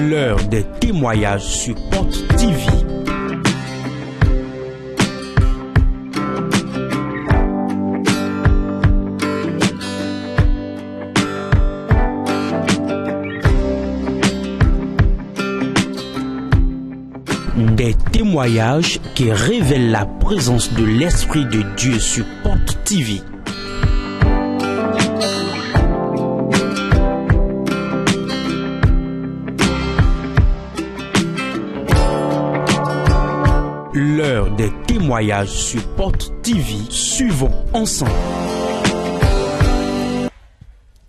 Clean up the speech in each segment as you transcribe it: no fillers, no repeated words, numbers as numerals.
L'heure des témoignages sur Porte TV. Des témoignages qui révèlent la présence de l'Esprit de Dieu sur Porte TV. L'heure des témoignages sur Porte TV. Suivons ensemble.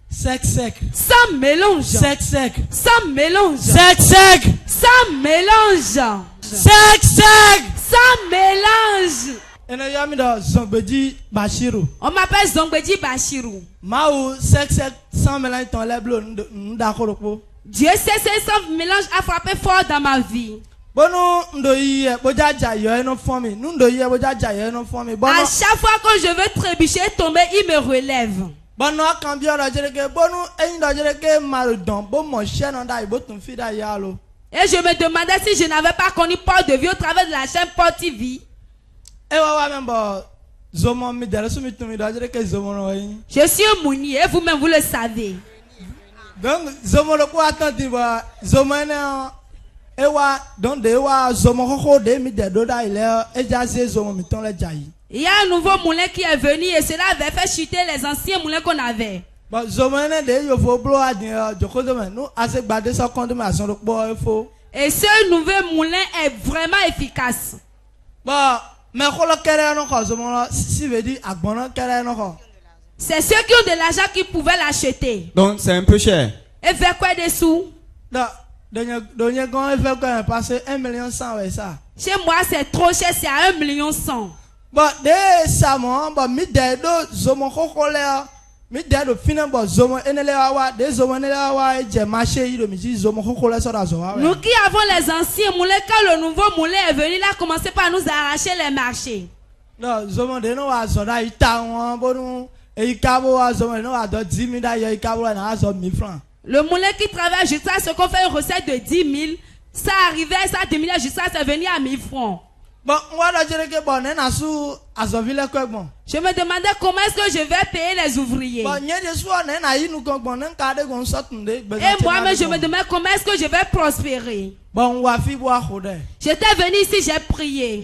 Sec, sec. Sans mélange. Sec, sec. Sans mélange. Sec, sec. Sans mélange. Sec, sec. Sans mélange. On m'appelle Zongbedi Bachirou. Maou, sec, sec, sans mélange, ton lait bleu, Dieu sait sans mélange a frappé fort dans ma vie. À chaque fois que je veux trébucher, tomber, il me relève. Et je me demandais si je n'avais pas connu Porte de vie au travers de la chaîne Porte TV. Je suis un mouni et vous-même vous le savez. Il y a un nouveau moulin qui est venu et cela avait fait chuter les anciens moulins qu'on avait. Et ce nouveau moulin est vraiment efficace. C'est ceux qui ont de l'argent qui pouvaient l'acheter. Donc c'est un peu cher. Et vers quoi des sous? Chez moi c'est trop cher, c'est à 1,1 million. Nous qui avons les anciens moulins, quand le nouveau moulin est venu, il a commencé par nous arracher les marchés. Le moulin qui travaille jusqu'à ce qu'on fait une recette de 10 000, ça arrivait, ça diminuait jusqu'à ce venir à 1000 francs. Je me demandais comment est-ce que je vais payer les ouvriers. Et moi-même, je me demandais comment est-ce que je vais prospérer. J'étais venu ici, j'ai prié.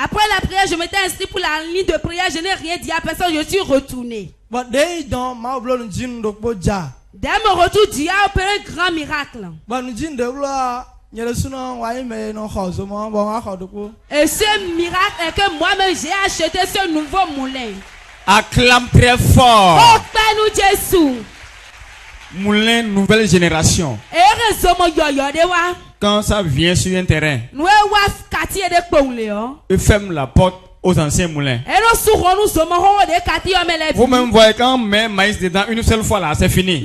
Après la prière, je m'étais inscrit pour la ligne de prière. Je n'ai rien dit à personne, je suis retourné. Dès mon retour, Dieu a opéré un grand miracle. Et ce miracle est que moi-même j'ai acheté ce nouveau moulin. Acclame très fort. Oh, Père Jésus. Moulin nouvelle génération. Quand ça vient sur un terrain, il ferme la porte aux anciens moulins. Vous-même voyez quand on met maïs dedans une seule fois là, c'est fini.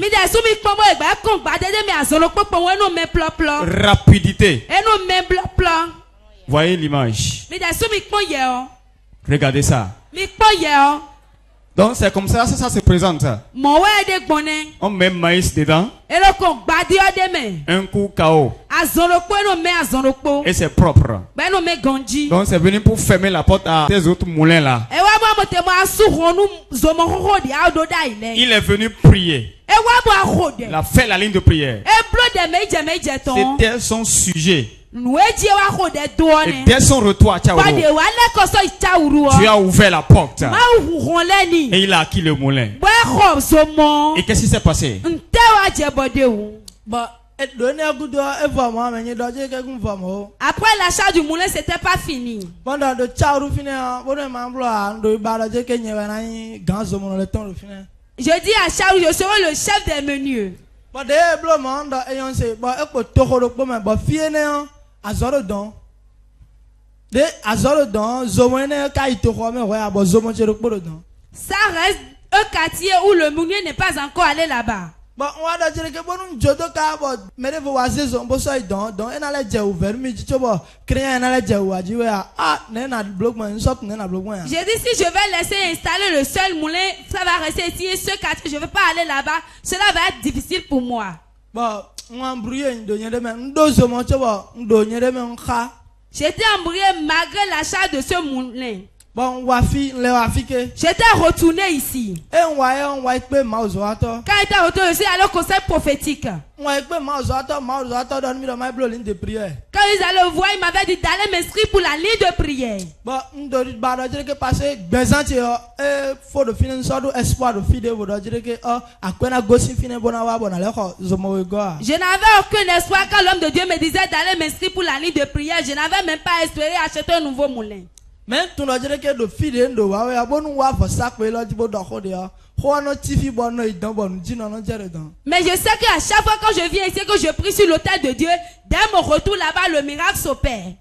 Rapidité. Voyez l'image. Regardez ça. Donc c'est comme ça se présente. On met maïs dedans. Un coup KO. Et c'est propre. Donc c'est venu pour fermer la porte à ces autres moulins là. Il est venu prier. Il a fait la ligne de prière. C'était son sujet. Et dès son retour à Tchaourou, tu as ouvert la porte. Et il a acquis le moulin. Et qu'est-ce qui s'est passé? Après l'achat du moulin, c'était pas fini. Je dis à Charles, je serai le chef des menus. Ça reste un quartier où le meunier n'est pas encore allé là-bas. Bon, on va dire que bon, nous jodo ka mais vous voyez zombo so idon don en ala je ouvert mi jicho bo créer en ala je wa jiwe ah na bloc man shop na bloc man. J'ai dit si je vais laisser installer le seul moulin, ça va rester ici et ce quartier, je vais pas aller là-bas, cela va être difficile pour moi. Bon, on embrouillé ndonye de men ndo zomo chobo ndonye de men kha. J'étais embrouillé malgré l'achat de ce moulin. Bon, j'étais retourné ici. Quand j'étais retourné ici, à le conseil prophétique. Quand ils allaient voir, ils m'avaient dit d'aller m'inscrire pour la ligne de prière. Je n'avais aucun espoir quand l'homme de Dieu me disait d'aller m'inscrire pour la ligne de prière. Je n'avais même pas espéré acheter un nouveau moulin. Mais tu n'as dit que le fil de l'eau, mais je sais qu'à chaque fois quand je viens ici, que je prie sur l'autel de Dieu, dès mon retour là-bas, le miracle s'opère.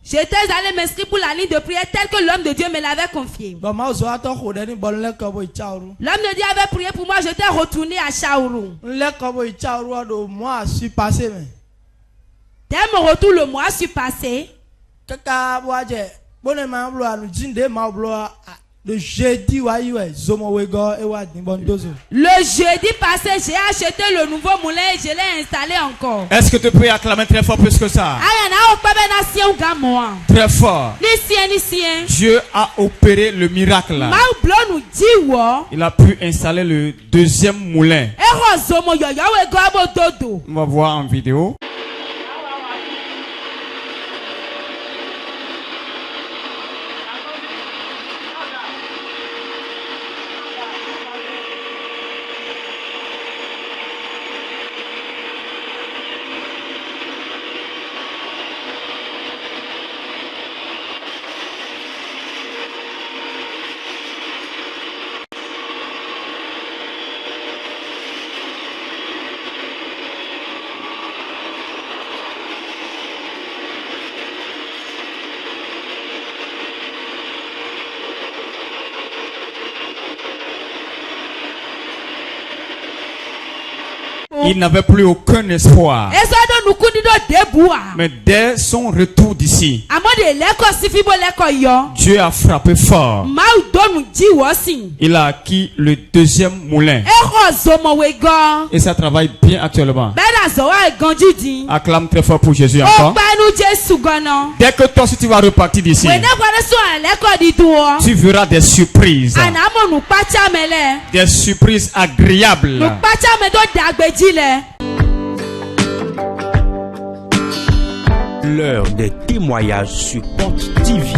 J'étais allé m'inscrire pour la ligne de prière telle que l'homme de Dieu me l'avait confié. L'homme de Dieu avait prié pour moi, j'étais retourné à Chaourou. Dès mon retour, le mois suis passé. Le jeudi passé, j'ai acheté le nouveau moulin et je l'ai installé encore. Est-ce que tu peux acclamer très fort plus que ça? Très fort. Dieu a opéré le miracle là. Il a pu installer le deuxième moulin. On va voir en vidéo. Il n'avait plus aucun espoir. Mais dès son retour d'ici, Dieu a frappé fort. Il a acquis le deuxième moulin. Et ça travaille bien actuellement. Acclame très fort pour Jésus encore. Dès que toi, si tu vas repartir d'ici, tu verras des surprises. Des surprises agréables. L'heure des témoignages sur Porte TV.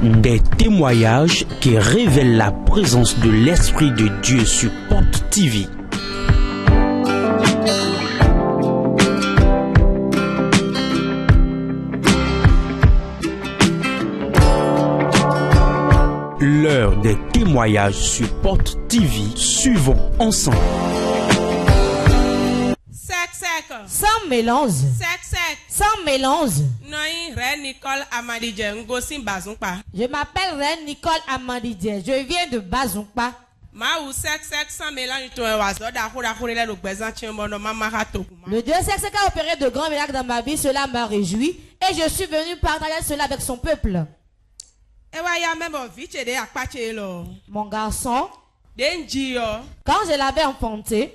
Des témoignages qui révèlent la présence de l'Esprit de Dieu sur Porte TV. L'heure des témoignages sur Porte TV. Suivons ensemble. Sans mélange. Sans mélange. Je m'appelle Reine Nicole Amandidje. Je viens de Bazonkpa. Le Dieu sec a opéré de grands miracles dans ma vie. Cela m'a réjoui. Et je suis venu partager cela avec son peuple. Mon garçon, quand je l'avais enfanté,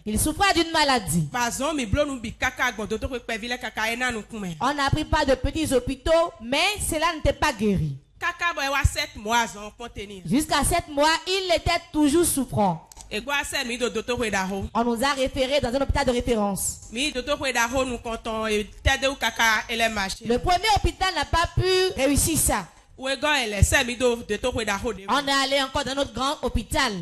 il souffrait d'une maladie. On n'a pris pas de petits hôpitaux, mais cela n'était pas guéri. Jusqu'à 7 mois, il était toujours souffrant. On nous a référés dans un hôpital de référence. Le premier hôpital n'a pas pu réussir ça. On est allé encore dans notre grand hôpital.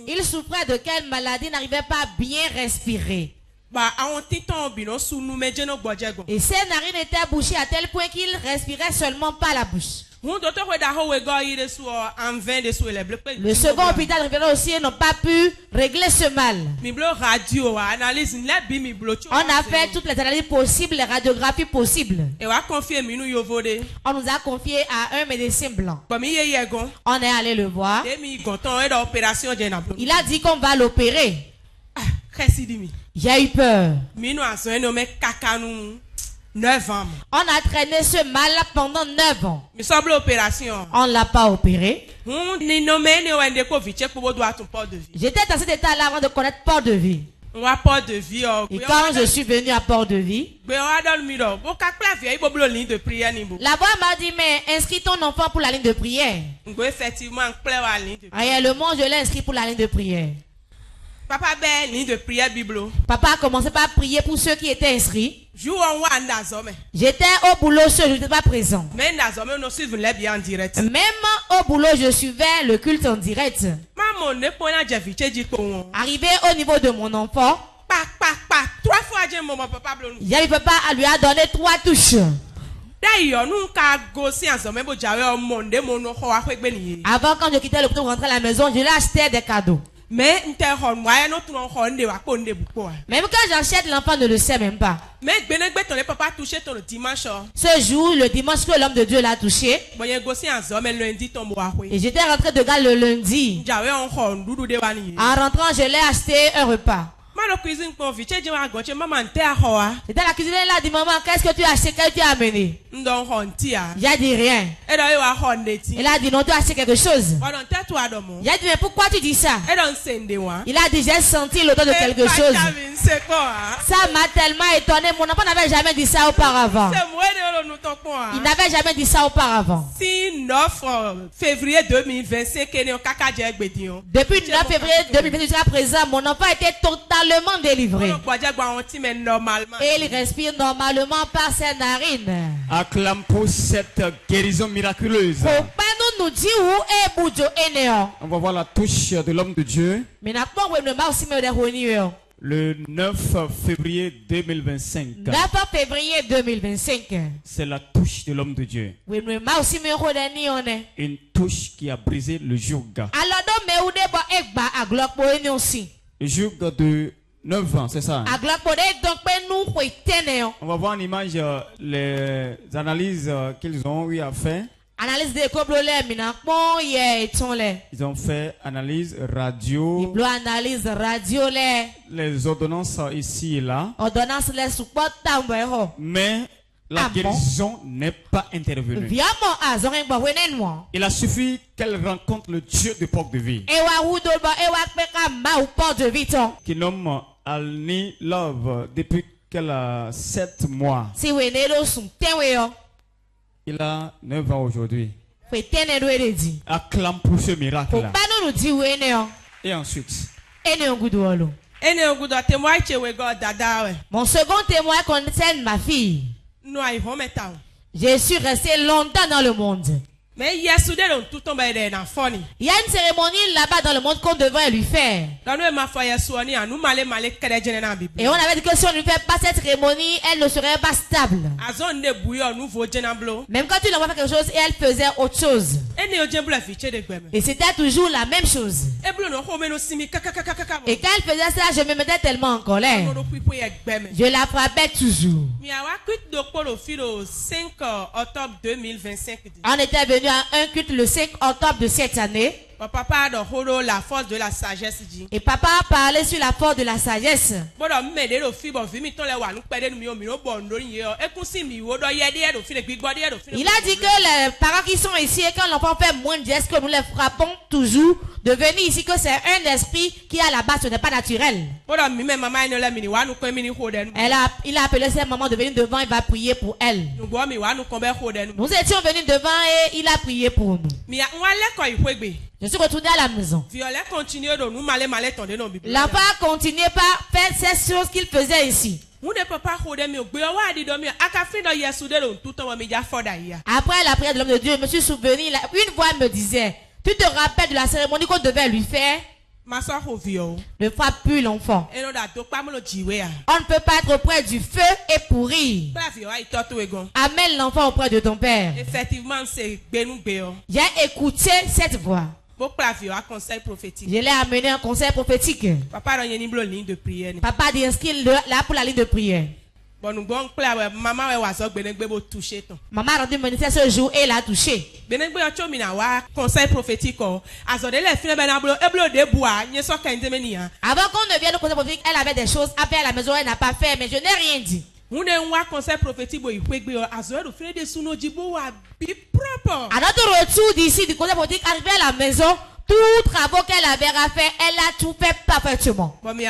Il souffrait de quelle maladie, n'arrivait pas à bien respirer. Et ses narines étaient bouchées à tel point qu'il respirait seulement par la bouche. Le second hôpital référent aussi n'ont pas pu régler ce mal. On a fait toutes les analyses possibles, les radiographies possibles. On nous a confié à un médecin blanc. On est allé le voir. Il a dit qu'on va l'opérer. J'ai eu peur. 9 ans. On a traîné ce mal pendant 9 ans. On ne l'a pas opéré. J'étais dans cet état-là avant de connaître Port de Vie. Et quand je suis venu à Port de Vie, là-bas m'a dit, mais inscris ton enfant pour la ligne de prière. Réellement, je l'ai inscrit pour la ligne de prière. Papa a commencé par prier pour ceux qui étaient inscrits. J'étais au boulot, je n'étais pas présent. Même au boulot, je suivais le culte en direct. Arrivé au niveau de mon enfant, papa lui a donné 3 touches. Avant, quand je quittais le pour rentrer à la maison, je lui achetais des cadeaux. Même quand j'achète, l'enfant ne le sait même pas. Ce jour, le dimanche que l'homme de Dieu l'a touché, et j'étais rentré de gare le lundi. En rentrant, je l'ai acheté un repas. C'était la cuisine, elle a dit, maman, qu'est-ce que tu as acheté, qu'est-ce que tu as amené? J'ai dit rien. Elle a dit, non, tu as acheté quelque chose. J'ai dit, mais pourquoi tu dis ça? Il a dit, j'ai senti l'odeur de quelque chose. Ça m'a tellement étonné. Mon enfant n'avait jamais dit ça auparavant. Il n'avait jamais dit ça auparavant. Depuis 9 février 2025 jusqu'à présent, mon enfant était totalement délivré. Et il respire normalement par ses narines. Acclame pour cette guérison miraculeuse. On va voir la touche de l'homme de Dieu. Le 9 février 2025. 9 février 2025. C'est la touche de l'homme de Dieu. Une touche qui a brisé le joug. Le joug de 9 ans, c'est ça? Hein? On va voir en image les analyses qu'ils ont eu à faire. Ils ont fait analyse radio. Les ordonnances ici et là. Mais la guérison n'est pas intervenue. Il a suffi qu'elle rencontre le Dieu de Port de Vie. Qui nomme Alni Love depuis qu'elle a 7 mois. Il a 9 ans aujourd'hui. Acclame pour ce miracle-là. Et ensuite. Mon second témoin concerne ma fille. Je suis resté longtemps dans le monde. Mais il y a une cérémonie là-bas dans le monde qu'on devrait lui faire. Et on avait dit que si on ne lui fait pas cette cérémonie, elle ne serait pas stable. Même quand tu l'envoies faire quelque chose, elle faisait autre chose. Et c'était toujours la même chose. Et quand elle faisait ça, je me mettais tellement en colère. Je la frappais toujours. On était venu à un culte le 5 octobre de cette année. Papa la force de la sagesse. Et papa a parlé sur la force de la sagesse. Il a dit que les parents qui sont ici et quand l'enfant fait moins de gestes que nous les frappons toujours, de venir ici que c'est un esprit qui a là-bas, ce n'est pas naturel. Il a appelé sa maman de venir devant, il va prier pour elle. Nous étions venus devant et il a prié pour nous. Je suis retourné à la maison. L'enfant a continué par faire ces choses qu'il faisait ici. Après la prière de l'homme de Dieu, je me suis souvenu, une voix me disait, tu te rappelles de la cérémonie qu'on devait lui faire? Ne frappe plus l'enfant. On ne peut pas être auprès du feu et pourrir. Amène l'enfant auprès de ton père. Effectivement, c'est Benougbeo. J'ai écouté cette voix. Je l'ai amené à un conseil prophétique. Papa a une ligne de prière. Papa a inscrit là pour la ligne de prière. Maman a rendu ministère ce jour et l'a touché. Conseil prophétique. Avant qu'on ne vienne au conseil prophétique, elle avait des choses à faire à la maison, elle n'a pas fait, mais je n'ai rien dit. À notre retour d'ici du conseil prophétique, arrivé à la maison, tous travaux qu'elle avait à faire, elle a tout fait parfaitement. On est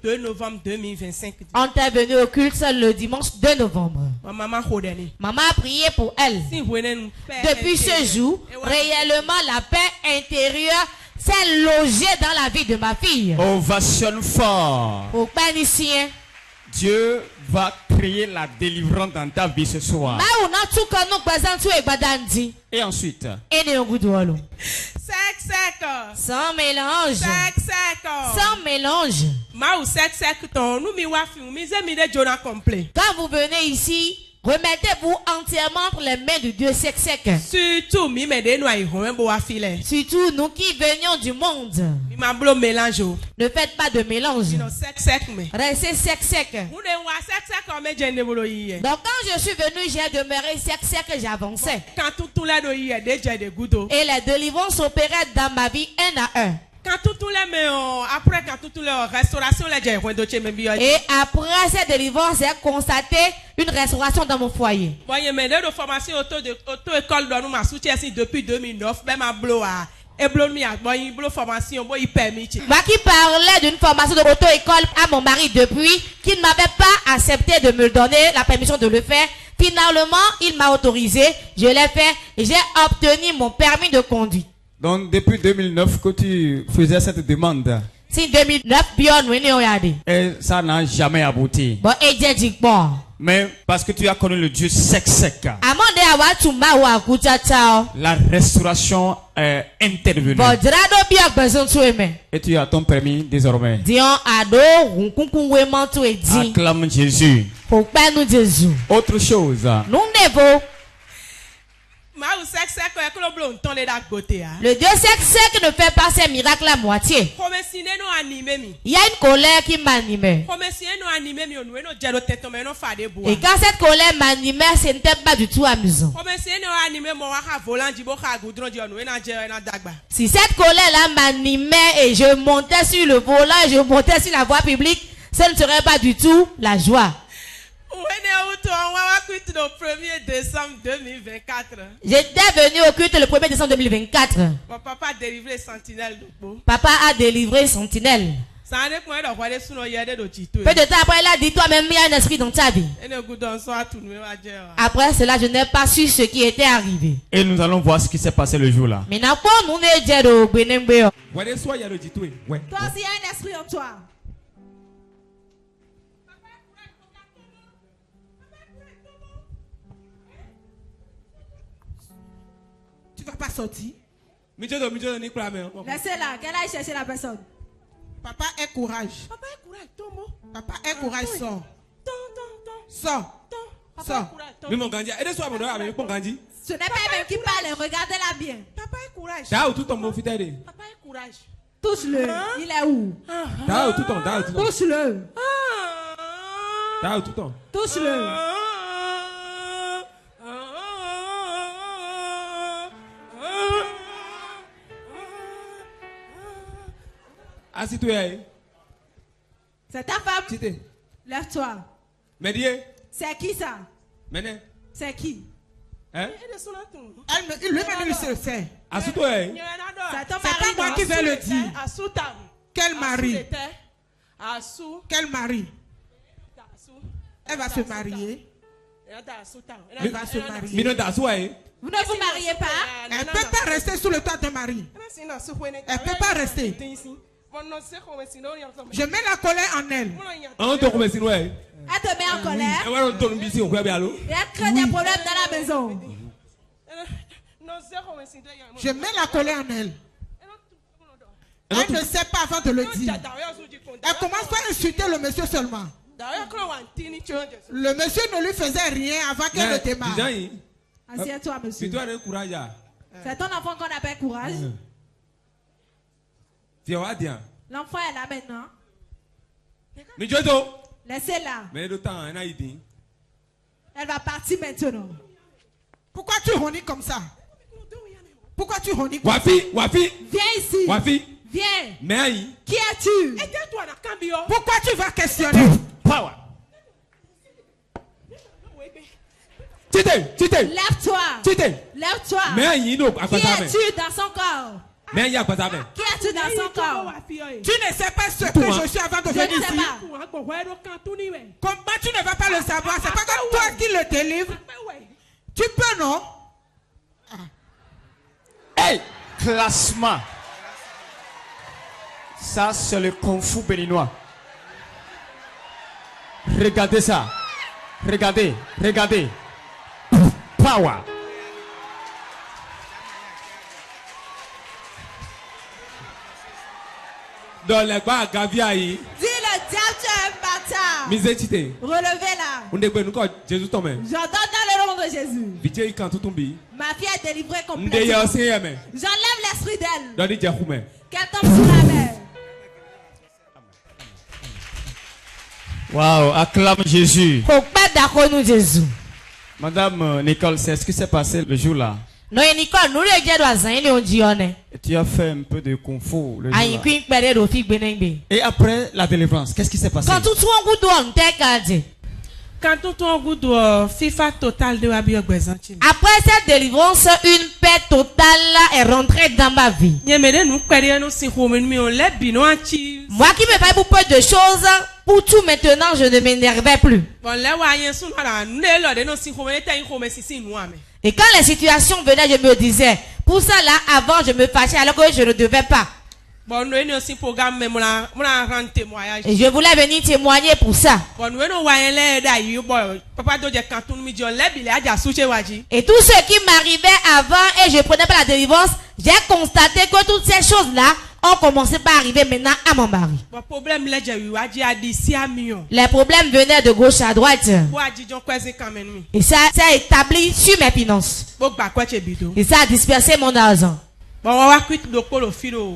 2 novembre 2025. On est venu au culte le dimanche 2 novembre. Maman a prié pour elle. Depuis ce jour, réellement la paix intérieure s'est logée dans la vie de ma fille. Ovation fort. Au panicien. Dieu va créer la délivrance dans ta vie ce soir. Et ensuite. Sans mélange. Sans mélange. Quand vous venez ici, remettez-vous entièrement entre les mains de Dieu sec. Surtout nous qui venions du monde. Ne faites pas de mélange. Restez sec. Donc quand je suis venu, j'ai demeuré sec, j'avançais. Et les délivrances s'opéraient dans ma vie un à un. Et après cette délivrance, j'ai constaté une restauration dans mon foyer. Depuis 2009, Moi qui parlais d'une formation de auto-école à mon mari depuis, qui ne m'avait pas accepté de me donner la permission de le faire. Finalement, il m'a autorisé, je l'ai fait et j'ai obtenu mon permis de conduite. Donc depuis 2009 que tu faisais cette demande. Si 2009, et ça n'a jamais abouti. Mais parce que tu as connu le Dieu sec. La restauration est intervenue. Et tu as ton permis désormais. Acclame Jésus. Autre chose. Le Dieu sec ne fait pas ses miracles à moitié. Il y a une colère qui m'animait. Et quand cette colère m'animait, ce n'était pas du tout amusant. Si cette colère-là m'animait et je montais sur le volant et je montais sur la voie publique, ce ne serait pas du tout la joie. J'étais venu au culte le 1er décembre 2024. Papa a délivré Sentinelle. Papa a délivré Sentinelle. Peu de temps après, il a dit, toi-même, il y a un esprit dans ta vie. Après cela, je n'ai pas su ce qui était arrivé. Et nous allons voir ce qui s'est passé le jour là. Toi aussi, il y a un esprit en toi. Tu vas pas sortir. Laissez-la, qu'elle aille chercher la personne. Papa ait courage. Papa ait courage, Tomo. Papa ait courage, sors. Sors. Sors. Ce n'est pas elle qui parle, regardez-la bien. Papa ait courage. Papa ait courage. Touche-le. Il est où? Touche-le. Touche-le. Assis-toi. C'est ta femme. Lève-toi. C'est qui ça? C'est qui? Hein? Lui-même le sait. Assis-toi. C'est pas moi qui vais le dire. Quel mari? Quel mari? Elle va se marier. Elle va se marier. Vous ne vous mariez pas? Elle ne peut pas rester sous le toit d'un mari. Elle ne peut pas rester. Je mets la colère en elle. Elle te met en colère. Elle crée des problèmes dans la maison. Je mets la colère en elle. Elle ne sait pas avant de le dire. Elle commence par insulter le monsieur seulement. Le monsieur ne lui faisait rien avant qu'elle ne démarre. Assieds-toi, monsieur. C'est ton enfant qu'on appelle courage. L'enfant est là maintenant. Laissez-la. Elle va partir maintenant. Pourquoi tu honnis comme ça? Pourquoi tu honnis comme ça? Viens ici. Viens. Qui es-tu? Pourquoi tu vas questionner? Lève-toi. Lève-toi. Qui es-tu dans son corps? Qui es-tu dans son corps? Tu ne sais pas ce que je suis avant de venir ici. Comment tu ne vas pas le savoir? C'est pas comme toi qui le délivre. Tu peux, non? Hey! Classement. Ça, c'est le Kung Fu béninois. Regardez ça. Regardez. Power. Dans les bas, Gaviaï. Dis le diable, tu es un bâtard. Relevez-la. J'entends dans le nom de Jésus. Ma fille est délivrée complètement. J'enlève l'esprit d'elle. Qu'elle tombe sur la mer. Waouh, acclame Jésus. Madame Nicole, c'est ce qui s'est passé le jour-là. Tu as fait un peu de Kung Fu le jour-là. Et après la délivrance, qu'est-ce qui s'est passé? Après cette délivrance, une paix totale est rentrée dans ma vie. Moi qui me fais beaucoup de choses, pour tout maintenant, je ne m'énervais plus. Et quand les situations venaient, je me disais, pour ça là, avant je me fâchais alors que je ne devais pas. Et je voulais venir témoigner pour ça. Et tout ce qui m'arrivait avant et je prenais pas la délivrance, j'ai constaté que toutes ces choses-là ont commencé par arriver maintenant à mon mari. Les problèmes venaient de gauche à droite. Et ça s'est établi sur mes finances. Et ça a dispersé mon argent.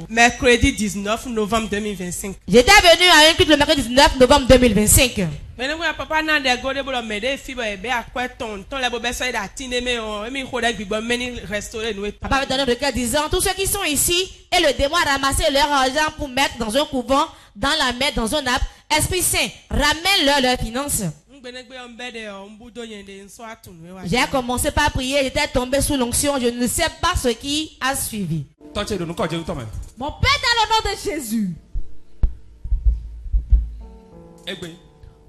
Mercredi 19 novembre 2025. J'étais venu à un culte le mercredi 19 novembre 2025. Papa m'a donné le cœur disant, tous ceux qui sont ici et le démon a ramassé leur argent pour mettre dans un couvent, dans la mer, dans un arbre. Esprit Saint, ramène-leur leurs finances. J'ai commencé par prier, j'étais tombé sous l'onction, je ne sais pas ce qui a suivi. Mon Père, dans le nom de Jésus.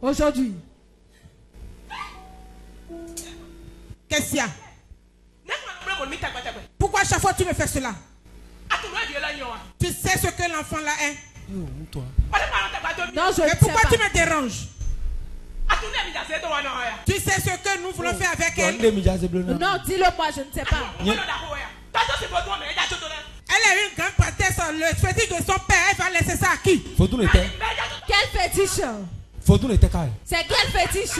Aujourd'hui. Qu'est-ce qu'il y a? Pourquoi à chaque fois tu me fais cela? Tu sais ce que l'enfant là est? Non, je mais pourquoi tu me déranges? Tu sais ce que nous voulons faire avec elle? Non, dis-le moi, je ne sais pas. Elle est une grande prêtresse, le fétiche de son père, elle va laisser ça à qui? Quel fétiche? C'est quel fétiche?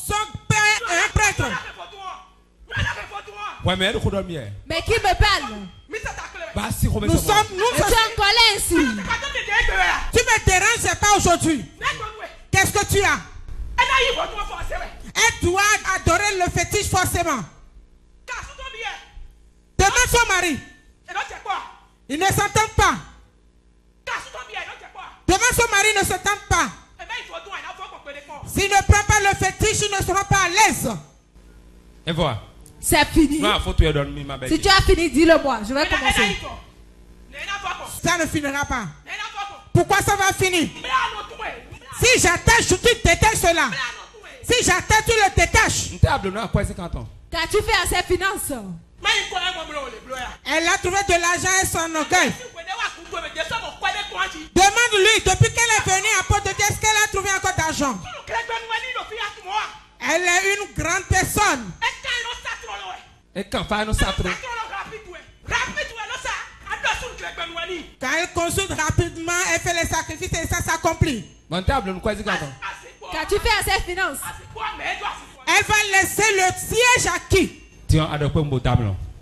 Son père est un prêtre. Mais qui me parle? Nous sommes en colère ici. Tu me déranges, c'est pas aujourd'hui. Qu'est-ce que tu as? Elle doit adorer le fétiche forcément. Demande son mari. Il ne s'entend pas. Demande son mari, ne s'entend pas. S'il ne prend pas le fétiche, il ne sera pas à l'aise. Et voilà. C'est fini. Si tu as fini, dis-le moi. Je vais commencer. Ça ne finira pas. Pourquoi ça va finir? Si j'attache, tu détaches cela. Si j'attache, tu le détaches. Qu'as-tu fait à ses finances? Elle a trouvé de l'argent et son orgueil. Demande-lui, depuis qu'elle est venue à Port de Dieu, est-ce qu'elle a trouvé encore d'argent? Elle est une grande personne. Elle consulte rapidement, elle fait les sacrifices et ça s'accomplit. Quand tu fais assez finance, elle va laisser le siège à qui?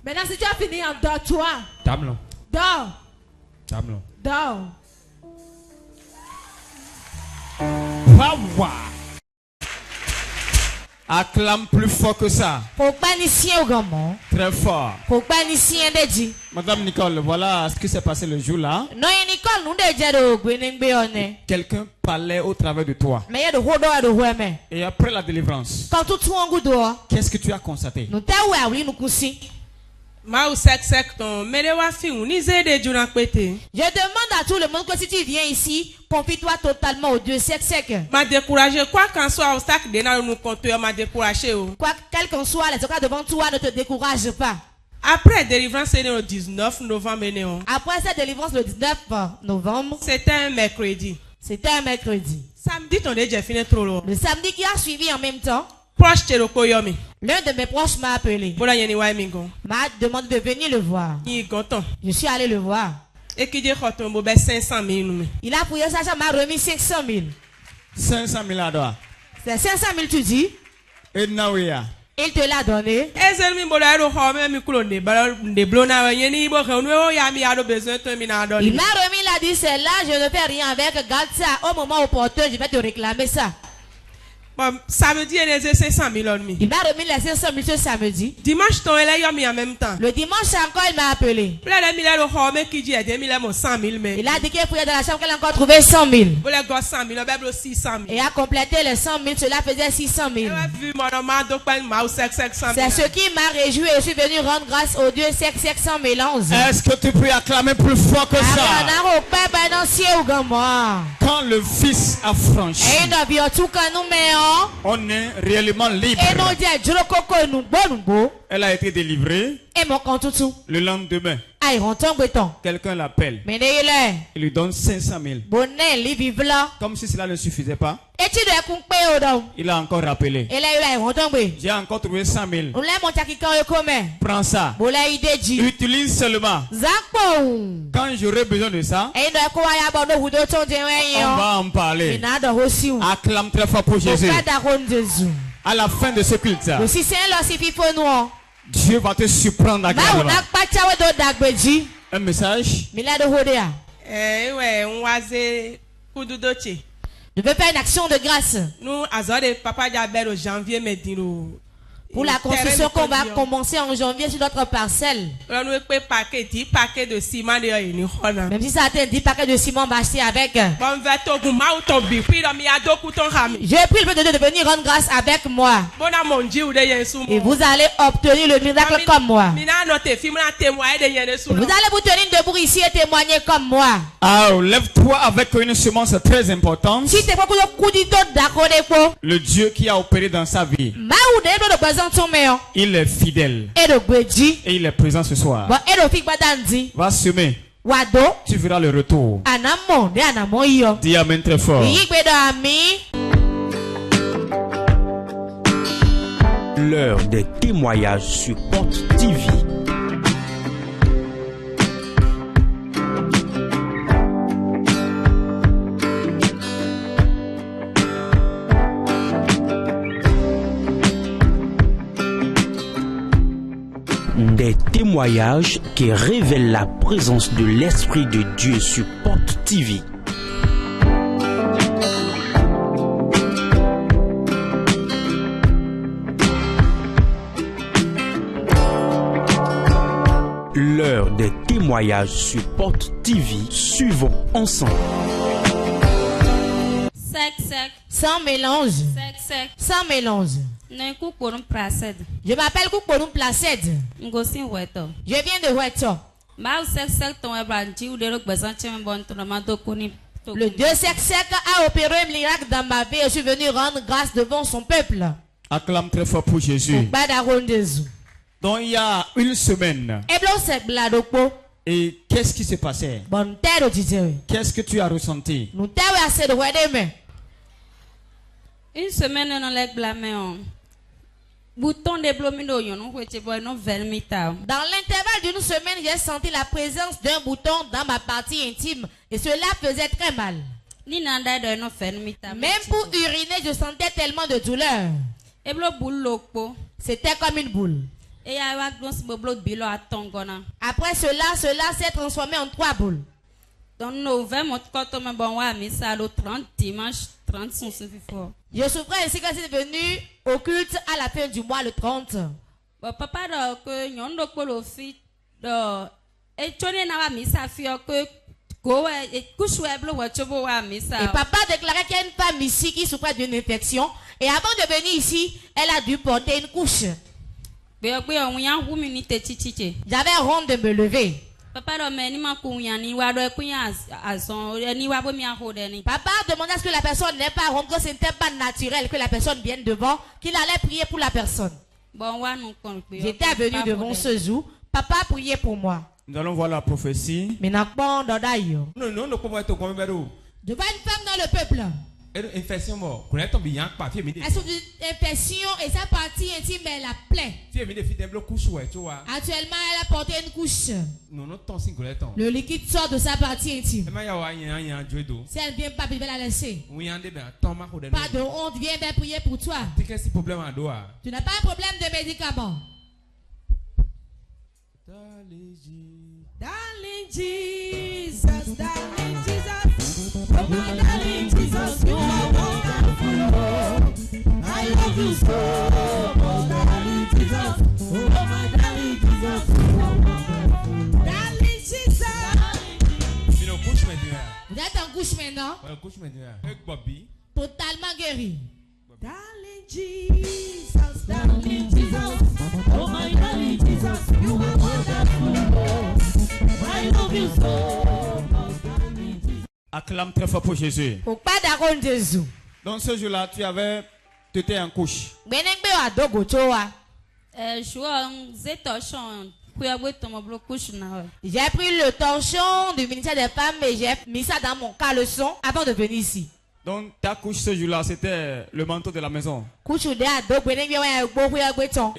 Maintenant, si tu as fini, endors-toi. Dors. Dors. Acclame plus fort que ça. Très fort. Madame Nicole, voilà ce qui s'est passé le jour-là. Quelqu'un parlait au travers de toi. Et après la délivrance, qu'est-ce que tu as constaté? Je demande à tout le monde que si tu viens ici, confie-toi totalement aux Dieu sec. M'a découragé, quoi qu'en soit obstacle, m'a découragé. Quoi quel qu'en soit les obstacles devant toi, ne te décourage pas. Après délivrance, c'est le 19 novembre. Après cette délivrance le 19 novembre, c'était un mercredi. Samedi, ton déjà fini trop lourd. Le samedi qui a suivi en même temps, l'un de mes proches m'a appelé. M'a demandé de venir le voir. Je suis allé le voir. Il a fouillé sa chambre, m'a remis 500 000. 500 000 à toi. C'est 500 000 tu dis? Et il te l'a donné. Il m'a remis, il a dit c'est là, je ne fais rien avec. Garde ça, au moment opportun, je vais te réclamer ça. Samedi, il a 500 000. Il m'a remis les 500 000 ce samedi. Dimanche, en même temps. Le dimanche encore, il m'a appelé. Il a dit qu'il fouillait dans la chambre qu'elle a encore trouvé 100 000. Et a complété les 100 000, cela faisait 600 000. C'est ce qui m'a réjoui et je suis venu rendre grâce au Dieu sec sans mélange. Est-ce que tu peux acclamer plus fort que ça? Quand le Fils a franchi, on est réellement libre. Elle a été délivrée. Le lendemain, quelqu'un l'appelle. Il lui donne 500 000. Comme si cela ne suffisait pas, il a encore rappelé. J'ai encore trouvé 100 000. Prends ça. Utilise seulement. Quand j'aurai besoin de ça, on va en parler. Acclame très fort pour Jésus. À la fin de ce culte, Dieu va te surprendre agréablement. Un message. Je veux faire une action de grâce. Nous, papa au janvier, pour la construction qu'on va commencer en janvier sur notre parcelle. Même si ça a 10 paquets de ciment, on va acheter avec. J'ai pris le peu de Dieu de venir rendre grâce avec moi. Et vous allez obtenir le miracle comme moi. Vous allez vous tenir debout ici et témoigner comme moi. Ah, lève-toi avec une semence très importante. Le Dieu qui a opéré dans sa vie, il est fidèle. Et il est présent ce soir. Va semer. Tu verras le retour. Dis amen très fort. L'heure des témoignages sur Porte TV. Des témoignages qui révèlent la présence de l'Esprit de Dieu sur Porte TV. L'heure des témoignages sur Porte TV. Suivons ensemble. Sans mélange. Sans mélange. Je m'appelle Koukonoum Placed. Je viens de Hueto. Le Dieu sec a opéré un miracle dans ma vie et je suis venu rendre grâce devant son peuple. Acclame très fort pour Jésus. Donc il y a une semaine. Et qu'est-ce qui s'est passé? Qu'est-ce que tu as ressenti? Une semaine dans les blâmés. Dans l'intervalle d'une semaine, j'ai senti la présence d'un bouton dans ma partie intime et cela faisait très mal. Même pour uriner, je sentais tellement de douleur. C'était comme une boule. Après cela s'est transformé en 3 boules. Je souffrais ainsi que c'est devenu au culte à la fin du mois le 30. Et papa déclarait qu'il y a une femme ici qui souffrait d'une infection. Et avant de venir ici, elle a dû porter une couche. J'avais honte de me lever. Papa demandait à ce que la personne n'ait pas honte, que ce n'était pas naturel que la personne vienne devant, qu'il allait prier pour la personne. J'étais venu devant ce jour. Papa priait pour moi. Nous allons voir la prophétie. Devant une femme dans le peuple. Infection et sa partie intime elle a plein. Actuellement elle a porté une couche. Le liquide sort de sa partie intime. Si elle vient pas, je vais la laisser. Pas de honte, viens bien prier pour toi. Tu n'as pas un problème de médicaments. Darling Jesus, darling Jesus. Oh my darling Jesus, you are wonderful. I love you so much, darling Jesus. Oh my darling Jesus, you are wonderful. Darling Jesus. Vous êtes en couche maintenant? Totalement guéri. Darling Jesus, darling Jesus. Oh my darling Jesus, you are wonderful. I love you so much, darling Jesus. Acclame très fort pour Jésus. Dans ce jour-là, tu étais en couche. J'ai pris le torchon du ministère des femmes et j'ai mis ça dans mon caleçon avant de venir ici. Donc ta couche ce jour-là, c'était le manteau de la maison.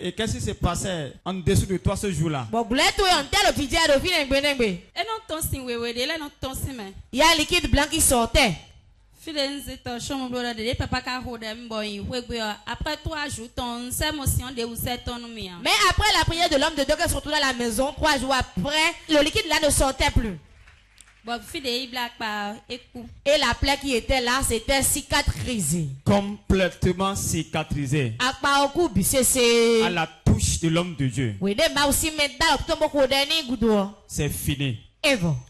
Et qu'est-ce qui s'est passé en dessous de toi ce jour-là? Il y a un liquide blanc qui sortait. Mais après 3 jours, mais après la prière de l'homme de Dieu qui se retrouve à la maison, 3 jours après, le liquide là ne sortait plus. Et la plaie qui était là, c'était cicatrisée. Complètement cicatrisée. À la touche de l'homme de Dieu. C'est fini.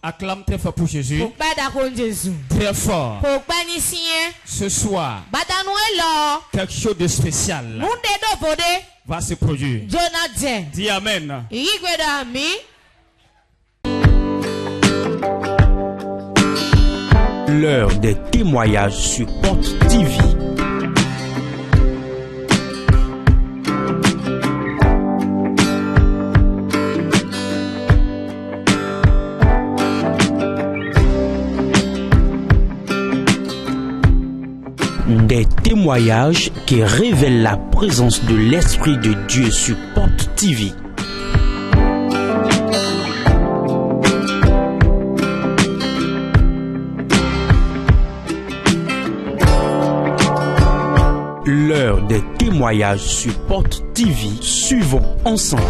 Acclame très fort pour Jésus. Très fort. Ce soir, quelque chose de spécial va se produire. Dis Amen. L'heure des témoignages sur Porte TV. Des témoignages qui révèlent la présence de l'Esprit de Dieu sur Porte TV. L'heure des témoignages sur Porte TV. Suivons ensemble.